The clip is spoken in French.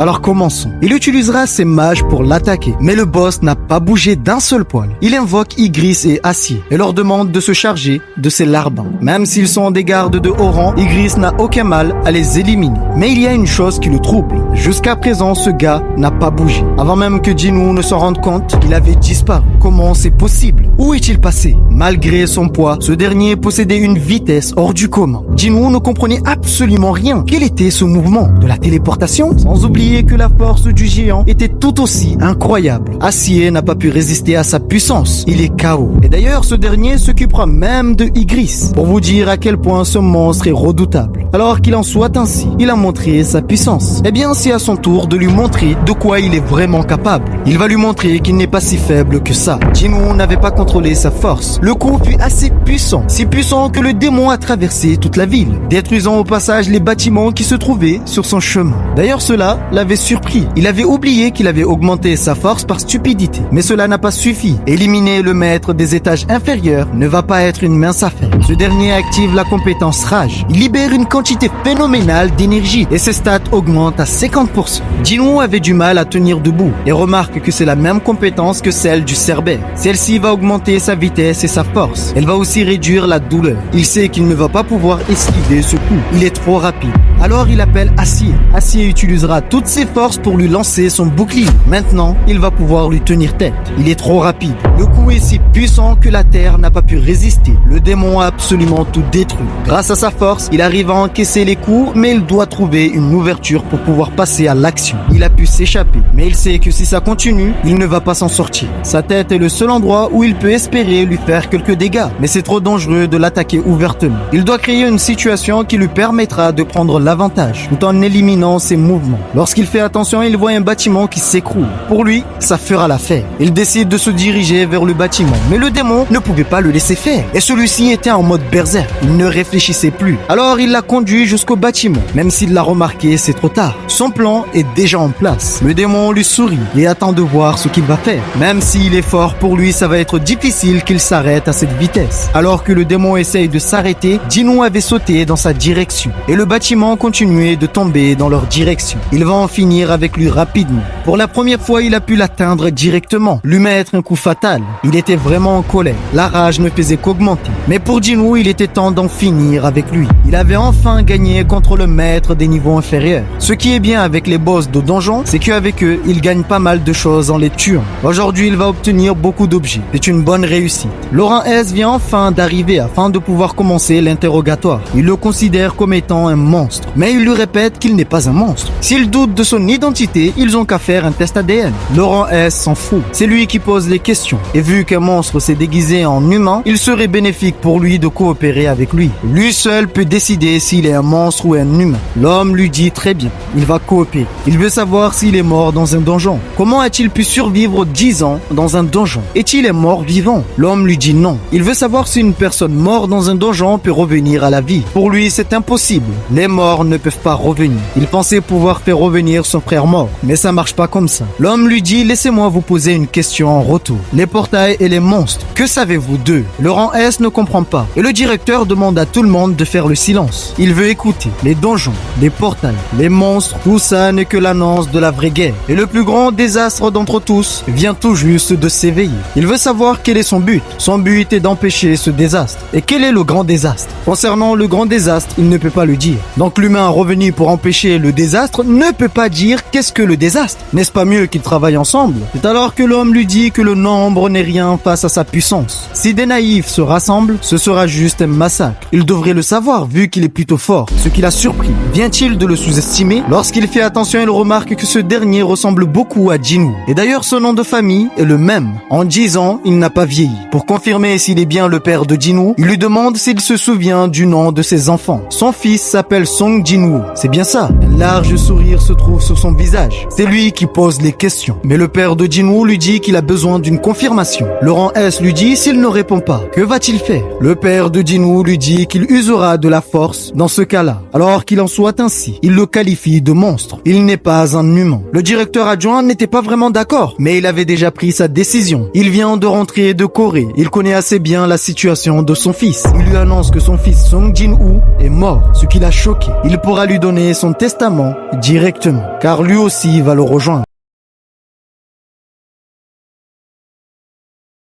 Alors commençons. Il utilisera ses mages pour l'attaquer, mais le boss n'a pas bougé d'un seul poil. Il invoque Ygriss et Acier et leur demande de se charger de ses larbins. Même s'ils sont des gardes de haut rang, Ygriss n'a aucun mal à les éliminer. Mais il y a une chose qui le trouble. Jusqu'à présent, ce gars n'a pas bougé. Avant même que Jinwoo ne s'en rende compte, il avait disparu. Comment c'est possible? Où est-il passé? Malgré son poids, ce dernier possédait une vitesse hors du commun. Jinwoo ne comprenait absolument rien. Quel était ce mouvement? De la téléportation? Sans oublier que la force du géant était tout aussi incroyable. Acier n'a pas pu résister à sa puissance. Il est KO. Et d'ailleurs, ce dernier s'occupera même de Ygriss. Pour vous dire à quel point ce monstre est redoutable. Alors qu'il en soit ainsi, il a montré sa puissance. Eh bien, c'est à son tour de lui montrer de quoi il est vraiment capable. Il va lui montrer qu'il n'est pas si faible que ça. Jinwoo n'avait pas contrôlé sa force. Le coup fut assez puissant, si puissant que le démon a traversé toute la ville, détruisant au passage les bâtiments qui se trouvaient sur son chemin. D'ailleurs, cela l'avait surpris. Il avait oublié qu'il avait augmenté sa force par stupidité. Mais cela n'a pas suffi. Éliminer le maître des étages inférieurs ne va pas être une mince affaire. Ce dernier active la compétence Rage. Il libère une quantité phénoménale d'énergie et ses stats augmentent à 50%. Jinwoo avait du mal à tenir debout et remarque que c'est la même compétence que celle du Cerbère. Celle-ci va augmenter sa vitesse et sa force. Elle va aussi réduire la douleur. Il sait qu'il ne va pas pouvoir esquiver ce coup. Il est trop rapide. Alors il appelle Acier. Acier utilisera toutes ses forces pour lui lancer son bouclier. Maintenant, il va pouvoir lui tenir tête. Il est trop rapide. Le coup est si puissant que la terre n'a pas pu résister. Le démon a absolument tout détruit. Grâce à sa force, il arrive à encaisser les coups, mais il doit trouver une ouverture pour pouvoir passer à l'action. Il a pu s'échapper, mais il sait que si ça continue, il ne va pas s'en sortir. Sa tête est le seul endroit où il peut espérer lui faire quelques dégâts, mais c'est trop dangereux de l'attaquer ouvertement. Il doit créer une situation qui lui permettra de prendre l'avantage, tout en éliminant ses mouvements. Lorsqu'il fait attention, il voit un bâtiment qui s'écroule. Pour lui, ça fera l'affaire. Il décide de se diriger vers le bâtiment, mais le démon ne pouvait pas le laisser faire, et celui-ci était en mode berserk. Il ne réfléchissait plus. Alors il l'a conduit jusqu'au bâtiment. Même s'il l'a remarqué, c'est trop tard. Son plan est déjà en place. Le démon lui sourit et attend de voir ce qu'il va faire. Même s'il est fort, pour lui, ça va être difficile qu'il s'arrête à cette vitesse. Alors que le démon essaye de s'arrêter, Jinwoo avait sauté dans sa direction et le bâtiment continuait de tomber dans leur direction. Il va en finir avec lui rapidement. Pour la première fois, il a pu l'atteindre directement, lui mettre un coup fatal. Il était vraiment en colère. La rage ne faisait qu'augmenter. Mais pour Jinwoo, il était temps d'en finir avec lui. Il avait enfin gagné contre le maître des niveaux inférieurs. Ce qui est bien avec les boss de donjon, c'est qu'avec eux, il gagne pas mal de choses en les tuant. Aujourd'hui, il va obtenir beaucoup d'objets. C'est une bonne réussite. Laurent S vient enfin d'arriver afin de pouvoir commencer l'interrogatoire. Il le considère comme étant un monstre, mais il lui répète qu'il n'est pas un monstre. S'il doute de son identité, ils ont qu'à faire un test ADN. Laurent S s'en fout. C'est lui qui pose les questions. Et vu qu'un monstre s'est déguisé en humain, il serait bénéfique pour lui de coopérer avec lui. Lui seul peut décider s'il est un monstre ou un humain. L'homme lui dit très bien. Il va coopérer. Il veut savoir s'il est mort dans un donjon. Comment a-t-il pu survivre 10 ans dans un donjon? Est-il un mort vivant? L'homme lui dit non. Il veut savoir si une personne morte dans un donjon peut revenir à la vie. Pour lui, c'est impossible. Les morts ne peuvent pas revenir. Il pensait pouvoir faire revenir son frère mort, mais ça marche pas comme ça. L'homme lui dit, laissez-moi vous poser une question en retour. Les portails et les monstres, que savez-vous d'eux? Laurent S ne comprend pas. Et le directeur demande à tout le monde de faire le silence. Il veut écouter. Les donjons, les portails, les monstres, tout ça n'est que l'annonce de la vraie guerre. Et le plus grand désastre d'entre tous vient tout juste de s'éveiller. Il veut savoir quel est son but. Son but est d'empêcher ce désastre. Et quel est le grand désastre? Concernant le grand désastre, il ne peut pas le dire. Donc l'humain revenu pour empêcher le désastre ne peut pas dire qu'est-ce que le désastre. N'est-ce pas mieux qu'ils travaillent ensemble? C'est alors que l'homme lui dit que le nombre n'est rien face à sa puissance. Si des naïfs se rassemblent, ce sera juste un massacre. Il devrait le savoir vu qu'il est plutôt fort. Ce qui l'a surpris. Vient-il de le sous-estimer? Lorsqu'il fait attention, il remarque que ce dernier ressemble beaucoup à Jinwoo. Et d'ailleurs, son nom de famille est le même. En 10 ans, il n'a pas vieilli. Pour confirmer s'il est bien le père de Jinwoo, il lui demande s'il se souvient du nom de ses enfants. Son fils s'appelle Song Jinwoo. C'est bien ça. Un large sourire se trouve sur son visage. C'est lui qui qui pose les questions. Mais le père de Jin-Woo lui dit qu'il a besoin d'une confirmation. Laurent S lui dit s'il ne répond pas, que va-t-il faire? Le père de Jin-Woo lui dit qu'il usera de la force dans ce cas-là. Alors qu'il en soit ainsi, il le qualifie de monstre. Il n'est pas un humain. Le directeur adjoint n'était pas vraiment d'accord, mais il avait déjà pris sa décision. Il vient de rentrer de Corée. Il connaît assez bien la situation de son fils. Il lui annonce que son fils Song Jin-Woo est mort, ce qui l'a choqué. Il pourra lui donner son testament directement, car lui aussi va le rejoindre.